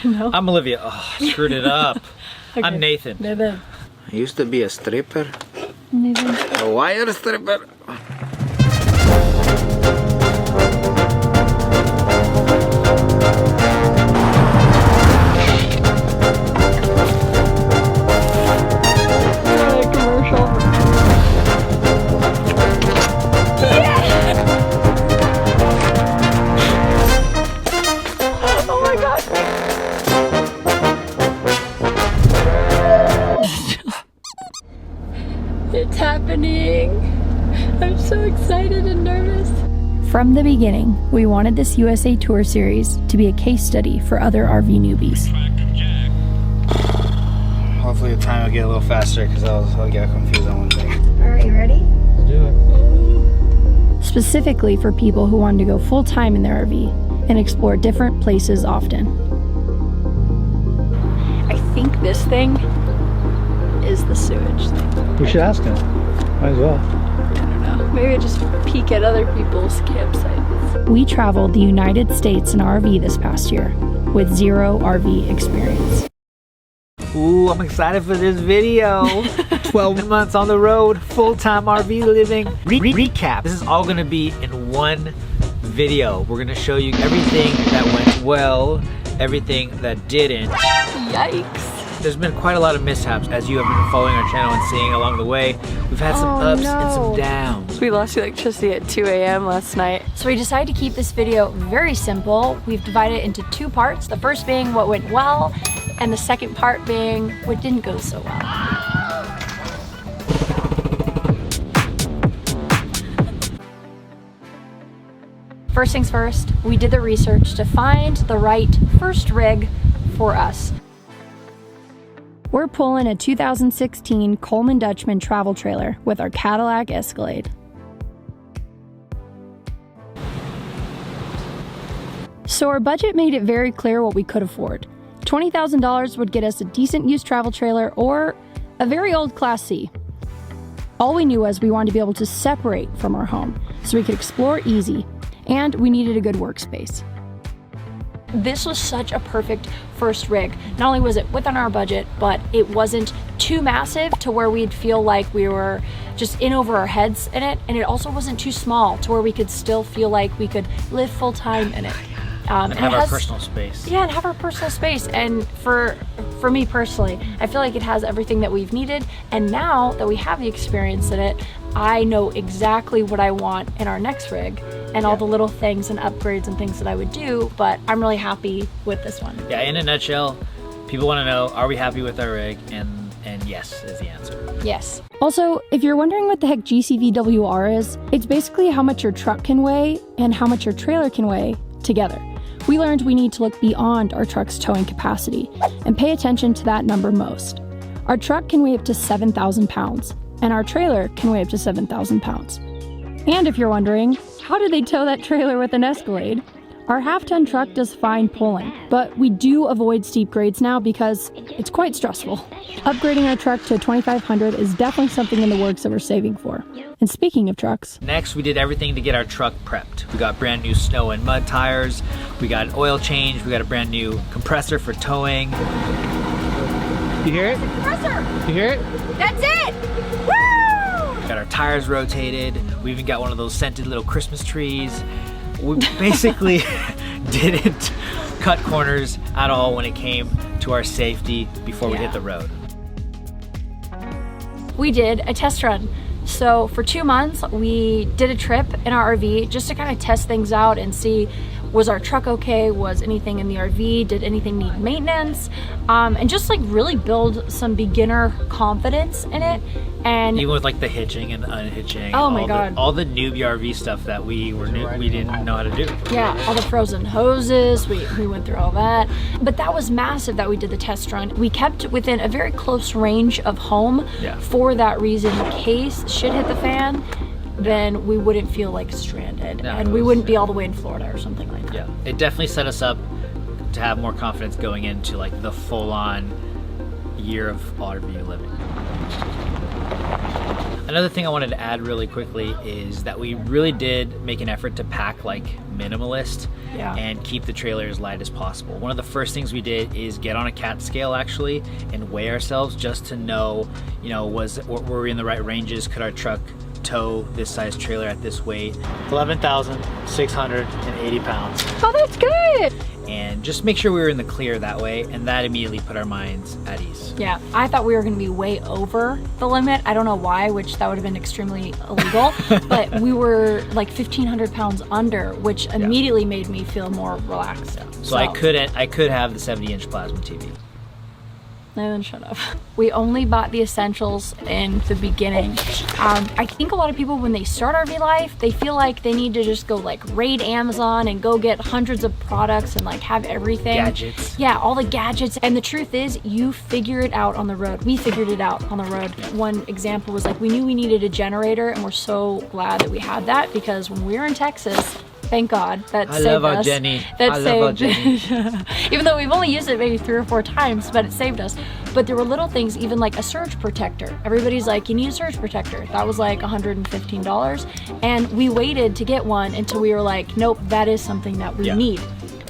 No. I'm Olivia. Oh, I screwed it up. Okay. I'm Nathan. Nathan. I used to be a stripper. Nathan. A wire stripper. It's happening. I'm so excited and nervous. From the beginning, we wanted this USA Tour series to be a case study for other RV newbies. Hopefully the time will get a little faster because I'll get confused on one thing. Alright, you ready? Let's do it. Specifically for people who wanted to go full time in their RV and explore different places often. I think this thing is the sewage thing. We should ask him. Might as well. I don't know. Maybe I just peek at other people's campsites. We traveled the United States in RV this past year with zero RV experience. Ooh, I'm excited for this video. 12 months on the road, full-time RV living. Recap. This is all gonna be in one video. We're gonna show you everything that went well, everything that didn't. Yikes. There's been quite a lot of mishaps as you have been following our channel and seeing along the way. We've had some ups and some downs. We lost electricity at 2 a.m. last night. So we decided to keep this video very simple. We've divided it into two parts. The first being what went well, and the second part being what didn't go so well. First things first, we did the research to find the right first rig for us. We're pulling a 2016 Coleman Dutchman travel trailer with our Cadillac Escalade. So our budget made it very clear what we could afford. $20,000 would get us a decent used travel trailer or a very old Class C. All we knew was we wanted to be able to separate from our home so we could explore easy, and we needed a good workspace. This was such a perfect first rig. Not only was it within our budget, but it wasn't too massive to where we'd feel like we were just in over our heads in it, and it also wasn't too small to where we could still feel like we could live full time in it. And have our personal space. Yeah, and have our personal space. And for me personally, I feel like it has everything that we've needed. And now that we have the experience in it, I know exactly what I want in our next rig and all the little things and upgrades and things that I would do. But I'm really happy with this one. Yeah, in a nutshell, people want to know, are we happy with our rig? And yes is the answer. Yes. Also, if you're wondering what the heck GCVWR is, it's basically how much your truck can weigh and how much your trailer can weigh together. We learned we need to look beyond our truck's towing capacity and pay attention to that number most. Our truck can weigh up to 7,000 pounds, and our trailer can weigh up to 7,000 pounds. And if you're wondering, how do they tow that trailer with an Escalade? Our half-ton truck does fine pulling, but we do avoid steep grades now because it's quite stressful. Upgrading our truck to a 2500 is definitely something in the works that we're saving for. And speaking of trucks, next we did everything to get our truck prepped. We got brand new snow and mud tires, we got an oil change, we got a brand new compressor for towing. You hear it? compressor! You hear it? That's it! Woo! Got our tires rotated, we even got one of those scented little Christmas trees. We basically didn't cut corners at all when it came to our safety before we hit the road. We did a test run. So for 2 months, we did a trip in our RV just to kind of test things out and see, was our truck okay? Was anything in the RV? Did anything need maintenance? And just like really build some beginner confidence in it. And even with like the hitching and unhitching. Oh my God. All the newbie RV stuff that we didn't know how to do. yeah, all the frozen hoses, we went through all that. But that was massive that we did the test run. We kept within a very close range of home for that reason. In case shit hit the fan, then we wouldn't feel like stranded and we wouldn't be all the way in Florida or something like that. Yeah, it definitely set us up to have more confidence going into like the full-on year of RV living. Another thing I wanted to add really quickly is that we really did make an effort to pack like minimalist and keep the trailer as light as possible. One of the first things we did is get on a cat scale actually and weigh ourselves just to know, you know, were we in the right ranges? Could our truck tow this size trailer at this weight? 11,680 pounds. Oh, that's good. And just make sure we were in the clear that way, and that immediately put our minds at ease. Yeah, I thought we were going to be way over the limit. I don't know why, which that would have been extremely illegal, but we were like 1,500 pounds under, which immediately made me feel more relaxed. So I could have the 70-inch plasma TV. No, then shut up. We only bought the essentials in the beginning. I think a lot of people, when they start RV life, they feel like they need to just go like raid Amazon and go get hundreds of products and like have everything. Gadgets. Yeah, all the gadgets. And the truth is, you figure it out on the road. We figured it out on the road. One example was like, we knew we needed a generator, and we're so glad that we had that, because when we were in Texas, thank God, that saved us. I love our Jenny. Even though we've only used it maybe 3 or 4 times, but it saved us. But there were little things, even like a surge protector. Everybody's like, you need a surge protector. That was like $115. And we waited to get one until we were like, nope, that is something that we need.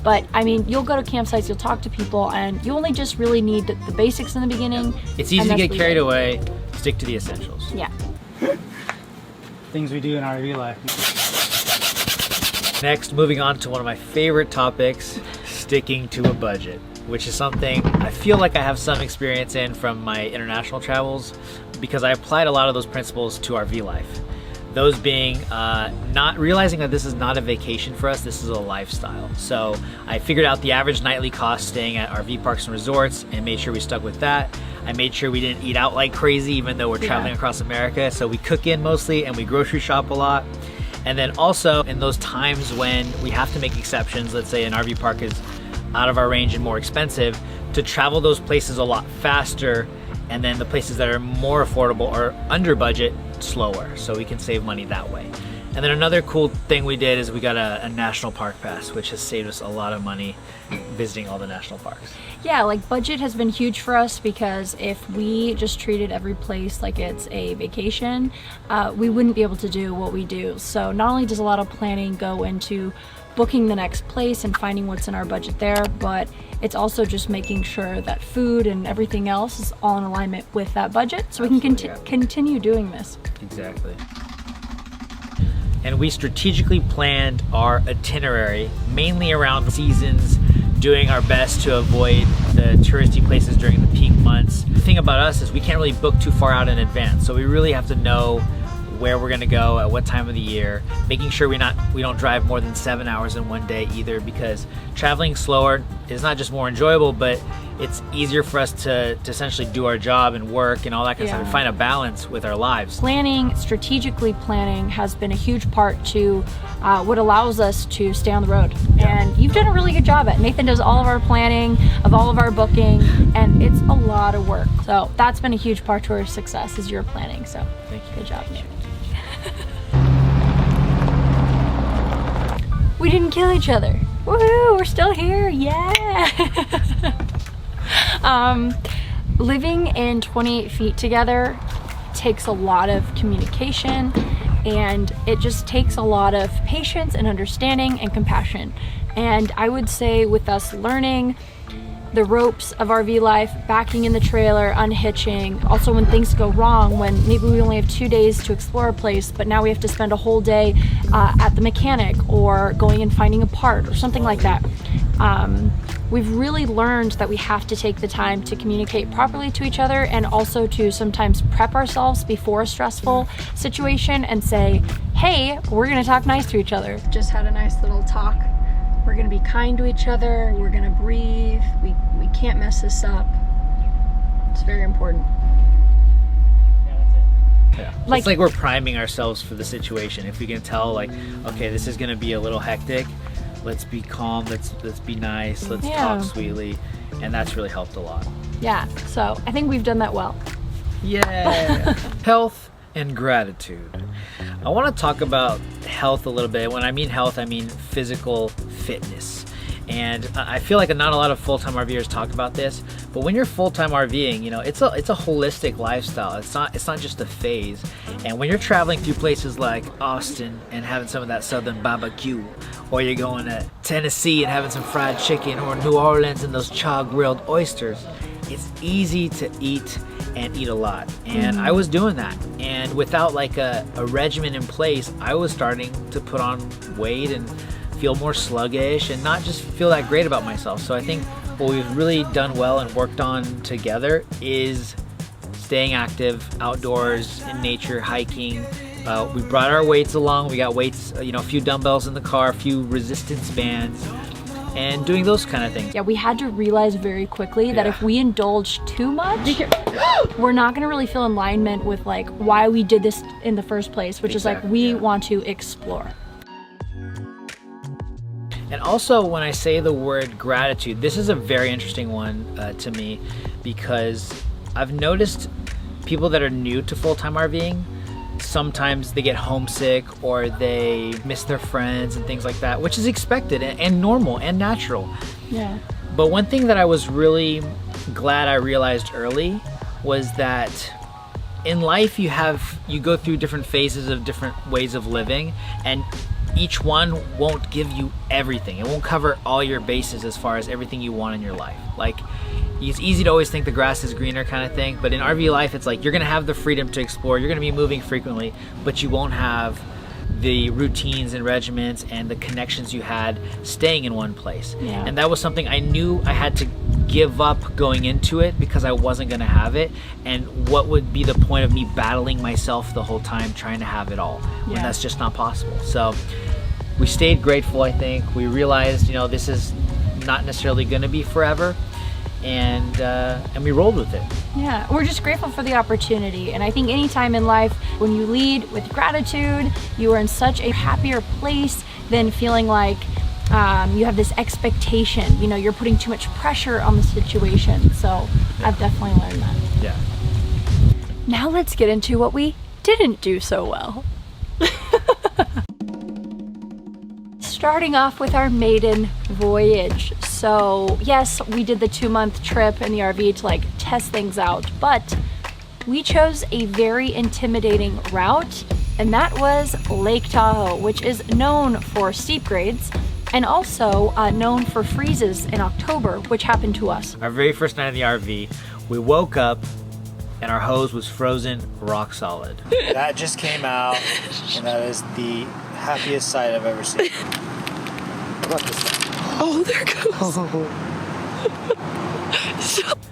But I mean, you'll go to campsites, you'll talk to people, and you only just really need the basics in the beginning. It's easy to get carried away. Stick to the essentials. Yeah. Things we do in RV life. Next, moving on to one of my favorite topics, sticking to a budget, which is something I feel like I have some experience in from my international travels, because I applied a lot of those principles to RV life. Those being not realizing that this is not a vacation for us, this is a lifestyle. So I figured out the average nightly cost staying at RV parks and resorts and made sure we stuck with that. I made sure we didn't eat out like crazy, even though we're traveling across America. So we cook in mostly and we grocery shop a lot. And then also in those times when we have to make exceptions, let's say an RV park is out of our range and more expensive, to travel those places a lot faster, and then the places that are more affordable or under budget, slower, so we can save money that way. And then another cool thing we did is we got a national park pass, which has saved us a lot of money visiting all the national parks. Yeah, like budget has been huge for us, because if we just treated every place like it's a vacation, we wouldn't be able to do what we do. So not only does a lot of planning go into booking the next place and finding what's in our budget there, but it's also just making sure that food and everything else is all in alignment with that budget, so we can continue doing this. Exactly. And we strategically planned our itinerary mainly around seasons, doing our best to avoid the touristy places during the peak months. The thing about us is we can't really book too far out in advance, so we really have to know where we're gonna go at what time of the year, making sure we don't drive more than 7 hours in one day either, because traveling slower is not just more enjoyable, but it's easier for us to essentially do our job and work and all that kind of stuff, and find a balance with our lives. Strategically planning has been a huge part to what allows us to stay on the road. And you've done a really good job at it. Nathan does all of our planning, of all of our booking, and it's a lot of work. So that's been a huge part to our success, is your planning. So thank you. Good job, Nathan. We didn't kill each other. Woohoo, we're still here, yeah! Living in 28 feet together takes a lot of communication, and it just takes a lot of patience and understanding and compassion. And I would say with us learning the ropes of RV life, backing in the trailer, unhitching, also when things go wrong, when maybe we only have 2 days to explore a place, but now we have to spend a whole day at the mechanic or going and finding a part or something like that. We've really learned that we have to take the time to communicate properly to each other, and also to sometimes prep ourselves before a stressful situation and say, hey, we're gonna talk nice to each other. Just had a nice little talk. We're gonna be kind to each other, we're gonna breathe, we can't mess this up. It's very important. Yeah. It's like we're priming ourselves for the situation. If we can tell, like, okay, this is gonna be a little hectic, let's be calm, let's be nice, let's talk sweetly, and that's really helped a lot. Yeah, so I think we've done that well. Yeah. Health and gratitude. I want to talk about health a little bit. When I mean health, I mean physical fitness. And I feel like not a lot of full-time RVers talk about this, but when you're full-time RVing, you know, it's a holistic lifestyle. It's not just a phase. And when you're traveling through places like Austin and having some of that southern barbecue, or you're going to Tennessee and having some fried chicken, or New Orleans and those char-grilled oysters, it's easy to eat and eat a lot. And I was doing that. And without like a regimen in place, I was starting to put on weight and feel more sluggish and not just feel that great about myself. So I think what we've really done well and worked on together is staying active outdoors in nature, hiking. We brought our weights along. We got weights, you know, a few dumbbells in the car, a few resistance bands, and doing those kind of things. Yeah, we had to realize very quickly that if we indulge too much, we're not gonna really feel alignment with like why we did this in the first place, which is like we want to explore. And also, when I say the word gratitude, this is a very interesting one to me, because I've noticed people that are new to full-time RVing, sometimes they get homesick or they miss their friends and things like that, which is expected and normal and natural. Yeah. But one thing that I was really glad I realized early was that in life you go through different phases of different ways of living, and each one won't give you everything. It won't cover all your bases as far as everything you want in your life. Like, it's easy to always think the grass is greener kind of thing, but in RV life, it's like you're gonna have the freedom to explore, you're gonna be moving frequently, but you won't have the routines and regiments and the connections you had staying in one place. Yeah. And that was something I knew I had to give up going into it, because I wasn't gonna have it. And what would be the point of me battling myself the whole time trying to have it all when that's just not possible? So we stayed grateful, I think. We realized, you know, this is not necessarily gonna be forever, and we rolled with it. Yeah, we're just grateful for the opportunity. And I think anytime in life, when you lead with gratitude, you are in such a happier place than feeling like you have this expectation. You know, you're putting too much pressure on the situation. So I've definitely learned that. Yeah. Now let's get into what we didn't do so well. Starting off with our maiden voyage. So yes, we did the 2-month trip in the RV to like test things out, but we chose a very intimidating route, and that was Lake Tahoe, which is known for steep grades and also known for freezes in October, which happened to us. Our very first night in the RV, we woke up and our hose was frozen rock solid. That just came out, and that is the happiest sight I've ever seen. What about this one? Oh, there goes.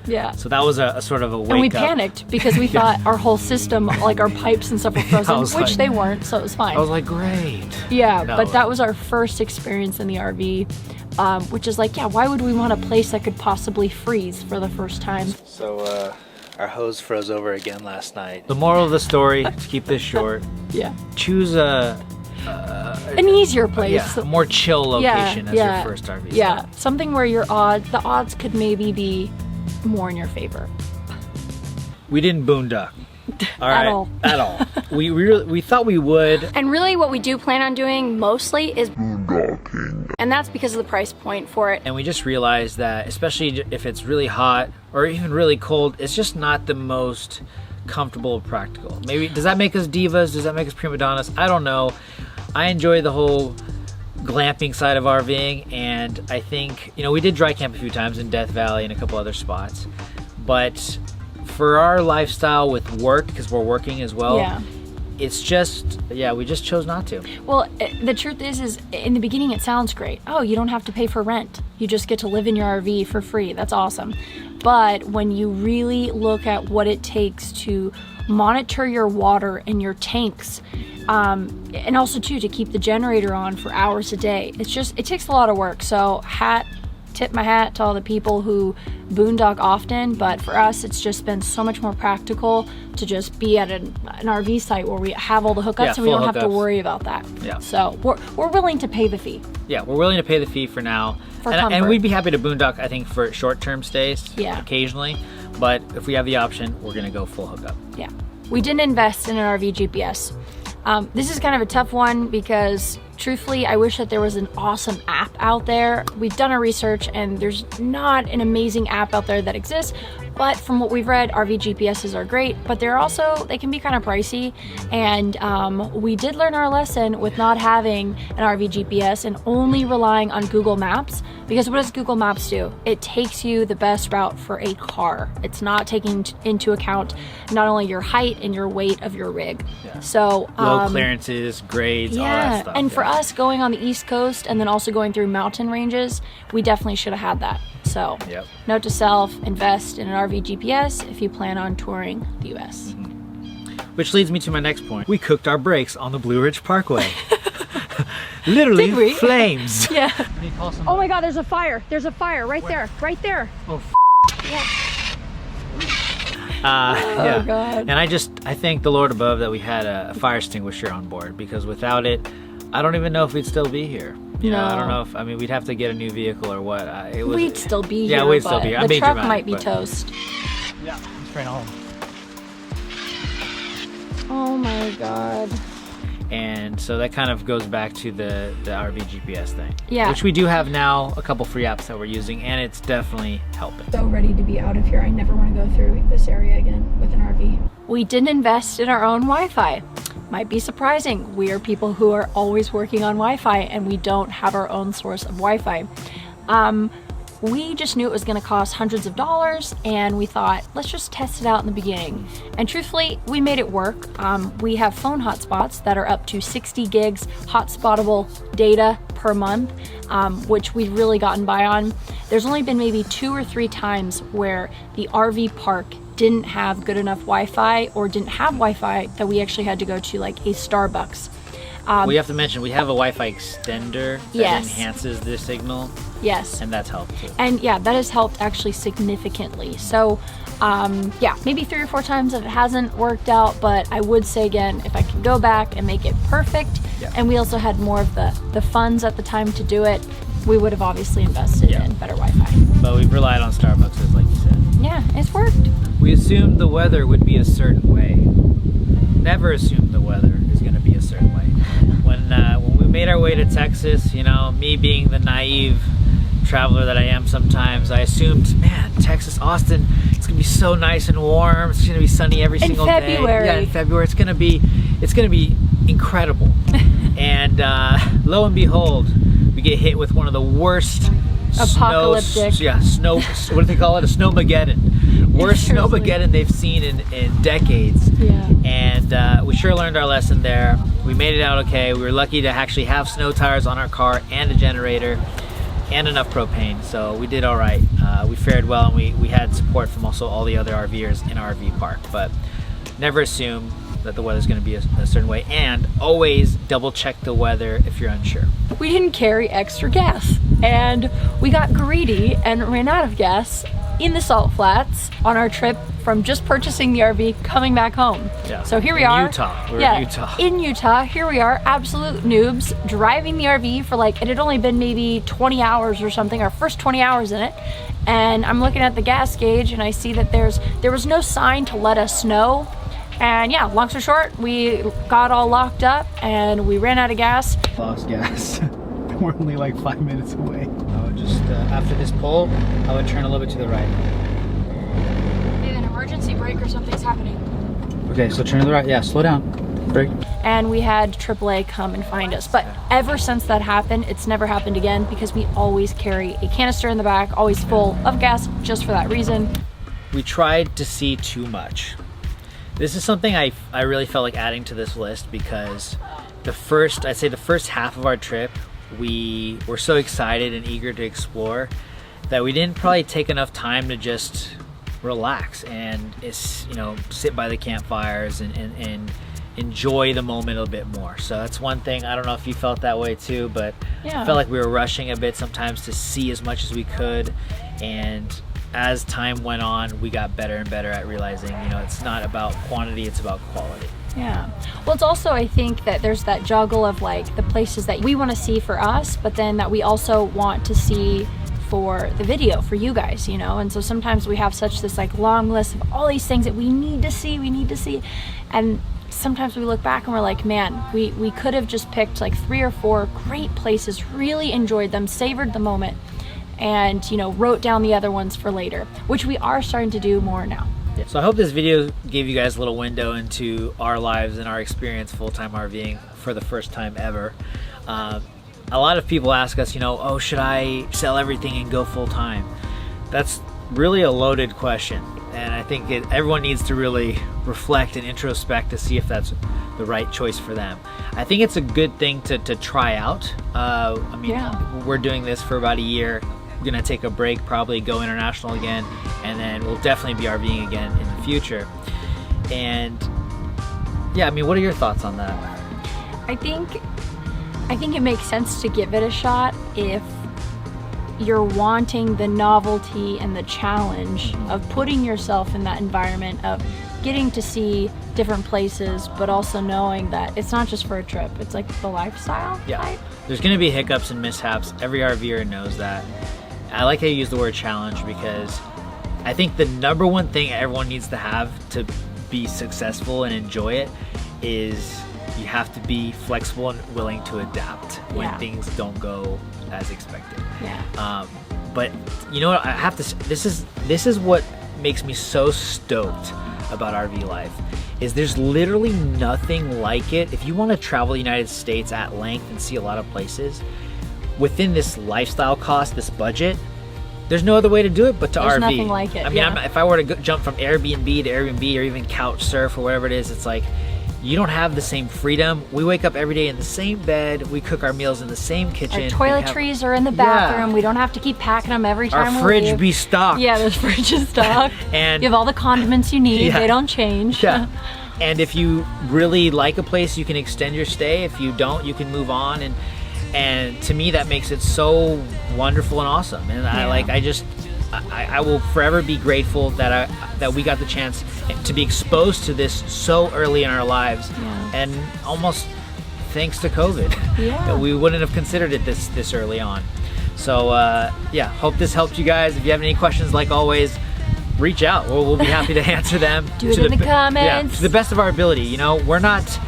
Yeah. So that was a sort of a wake up. And we panicked because we thought our whole system, like our pipes and stuff were frozen, which like, they weren't, so it was fine. I was like, great. Yeah, No, but that was our first experience in the RV, which is like, yeah, why would we want a place that could possibly freeze for the first time? So, our hose froze over again last night. The moral of the story, to keep this short, Yeah. choose An easier place. a more chill location as your first RV Yeah, stop. something where the odds could maybe be more in your favor. We didn't boondock. All right, all. At all. We thought we would. And really what we do plan on doing mostly is boondocking. And that's because of the price point for it. And we just realized that, especially if it's really hot or even really cold, it's just not the most comfortable or practical. Maybe, does that make us divas? Does that make us prima donnas? I don't know. I enjoy the whole glamping side of RVing, and I think, you know, we did dry camp a few times in Death Valley and a couple other spots, but for our lifestyle with work, because we're working as well, it's just, we just chose not to. Well, the truth is in the beginning it sounds great. Oh, you don't have to pay for rent. You just get to live in your RV for free. That's awesome. But when you really look at what it takes to monitor your water and your tanks, and also too to keep the generator on for hours a day, it takes a lot of work. So tip my hat to all the people who boondock often, but for us it's just been so much more practical to just be at an RV site where we have all the hookups and we don't have to worry about that. So we're willing to pay the fee. Yeah, we're willing to pay the fee for now. For and comfort. we'd be happy to boondock, I think, for short-term stays occasionally, but if we have the option, we're gonna go full hookup. Yeah. We didn't invest in an RV GPS. This is kind of a tough one because Truthfully, I wish that there was an awesome app out there. We've done our research and there's not an amazing app out there that exists, but from what we've read, RV GPSs are great, but they can be kind of pricey. And we did learn our lesson with not having an RV GPS and only relying on Google Maps, because what does Google Maps do? It takes you the best route for a car. It's not taking into account not only your height and your weight of your rig. Yeah. So low clearances, grades, all that stuff. And for us going on the East Coast and then also going through mountain ranges, we definitely should have had that. So note to self, invest in an RV GPS if you plan on touring the US. Which leads me to my next point. We cooked our brakes on the Blue Ridge Parkway. Literally Did we? flames. Yeah. Oh my God, there's a fire. There's a fire right there, right there. Oh, Yeah. yeah. Oh God. And I thank the Lord above that we had a fire extinguisher on board, because without it, I don't even know if we'd still be here. You know, I don't know if, I mean, we'd have to get a new vehicle or what. We'd still be here. Yeah, we'd still be here. I'm The being truck dramatic, might be but- toast. Yeah, straight home. Oh my God. And so that kind of goes back to the RV GPS thing. Yeah. Which we do have now, a couple free apps that we're using, and it's definitely helping. So ready to be out of here. I never want to go through this area again with an RV. We didn't invest in our own Wi-Fi. Might be surprising. We are people who are always working on Wi-Fi and we don't have our own source of Wi-Fi. We just knew it was gonna cost hundreds of dollars and we thought, let's just test it out in the beginning. And truthfully, we made it work. We have phone hotspots that are up to 60 gigs hotspotable data per month, which we've really gotten by on. There's only been maybe 2 or 3 times where the RV park didn't have good enough Wi-Fi or didn't have Wi-Fi that we actually had to go to like a Starbucks. We have to mention, we have a Wi-Fi extender that enhances the signal. Yes. And that's helped too. And yeah, that has helped actually significantly. So yeah, maybe 3 or 4 times that it hasn't worked out, but I would say again, if I could go back and make it perfect, and we also had more of the funds at the time to do it, we would have obviously invested in better Wi-Fi. But we've relied on Starbucks, like you said. Yeah, it's worked. We assumed the weather would be a certain way. Never assumed the weather is going to be a certain way. When we made our way to Texas, you know, me being the naive traveler that I am sometimes, I assumed, man, Texas, Austin, it's gonna be so nice and warm. It's gonna be sunny every single day. Yeah, in February, it's gonna be incredible. And lo and behold, we get hit with one of the worst apocalyptic. Snow. What do they call it? A snowmageddon. Worst snowmageddon they've seen in decades. Yeah. And we sure learned our lesson there. We made it out okay. We were lucky to actually have snow tires on our car and a generator and enough propane, so we did all right. We fared well, and we had support from also all the other RVers in our RV park. But never assume that the weather's going to be a certain way, and always double check the weather if you're unsure. We didn't carry extra gas, and we got greedy and ran out of gas in the Salt Flats on our trip from just purchasing the RV coming back home. Yeah. So here we are. Utah. We're in Utah. In Utah, here we are, absolute noobs, driving the RV for like, it had only been maybe 20 hours or something, our first 20 hours in it. And I'm looking at the gas gauge and I see that there was no sign to let us know. And yeah, long story short, we got all locked up and we ran out of gas. Lost gas. We're only like 5 minutes away. I would just, after this pull, I would turn a little bit to the right. Maybe an emergency brake or something's happening. Okay, so turn to the right. Yeah, slow down. Brake. And we had AAA come and find us. But ever since that happened, it's never happened again because we always carry a canister in the back, always full of gas, just for that reason. We tried to see too much. This is something I really felt like adding to this list because I'd say the first half of our trip, we were so excited and eager to explore that we didn't probably take enough time to just relax and sit by the campfires and enjoy the moment a bit more. So that's one thing. I don't know if you felt that way too, but I felt like we were rushing a bit sometimes to see as much as we could. And as time went on, we got better and better at realizing, it's not about quantity, it's about quality. Yeah. Well, it's also, I think that there's that juggle of like the places that we want to see for us, but then that we also want to see for the video for you guys, and so sometimes we have this like long list of all these things that we need to see, and sometimes we look back and we're like, man, we could have just picked like 3 or 4 great places, really enjoyed them, savored the moment, and, you know, wrote down the other ones for later, which we are starting to do more now. So I hope this video gave you guys a little window into our lives and our experience full-time RVing for the first time ever. A lot of people ask us, you know, oh, should I sell everything and go full-time? That's really a loaded question, and I think everyone needs to really reflect and introspect to see if that's the right choice for them. I think it's a good thing to try out. I mean, we're doing this for about a year. We're gonna take a break, probably go international again, and then we'll definitely be RVing again in the future. And yeah, I mean, what are your thoughts on that? I think it makes sense to give it a shot if you're wanting the novelty and the challenge of putting yourself in that environment, of getting to see different places, but also knowing that it's not just for a trip, it's like the lifestyle type. There's gonna be hiccups and mishaps. Every RVer knows that. I like how you use the word challenge, because I think the number one thing everyone needs to have to be successful and enjoy it is you have to be flexible and willing to adapt when things don't go as expected. But you know what, I have to, this is what makes me so stoked about RV life, is there's literally nothing like it. If you want to travel the United States at length and see a lot of places within this lifestyle cost, this budget, there's no other way to do it but to There's RV. nothing like it. I mean, if I were to jump from Airbnb to Airbnb, or even couch surf or whatever it is, it's like you don't have the same freedom. We wake up every day in the same bed. We cook our meals in the same kitchen. Our toiletries are in the bathroom. We don't have to keep packing them every time our we leave. fridge be stocked. Yeah, the fridge is stocked. And you have all the condiments you need. They don't change. And if you really like a place, you can extend your stay. If you don't, you can move on. And to me, that makes it so wonderful and awesome. And I will forever be grateful that we got the chance to be exposed to this so early in our lives, and almost thanks to COVID. That we wouldn't have considered it this early on. So hope this helped you guys. If you have any questions, like always, reach out. We'll be happy to answer them. Do it in the comments. To the best of our ability. You know, we're not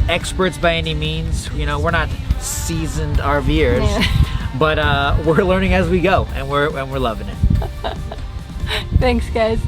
experts by any means. You know, we're not seasoned RVers, but we're learning as we go, and we're loving it. Thanks, guys.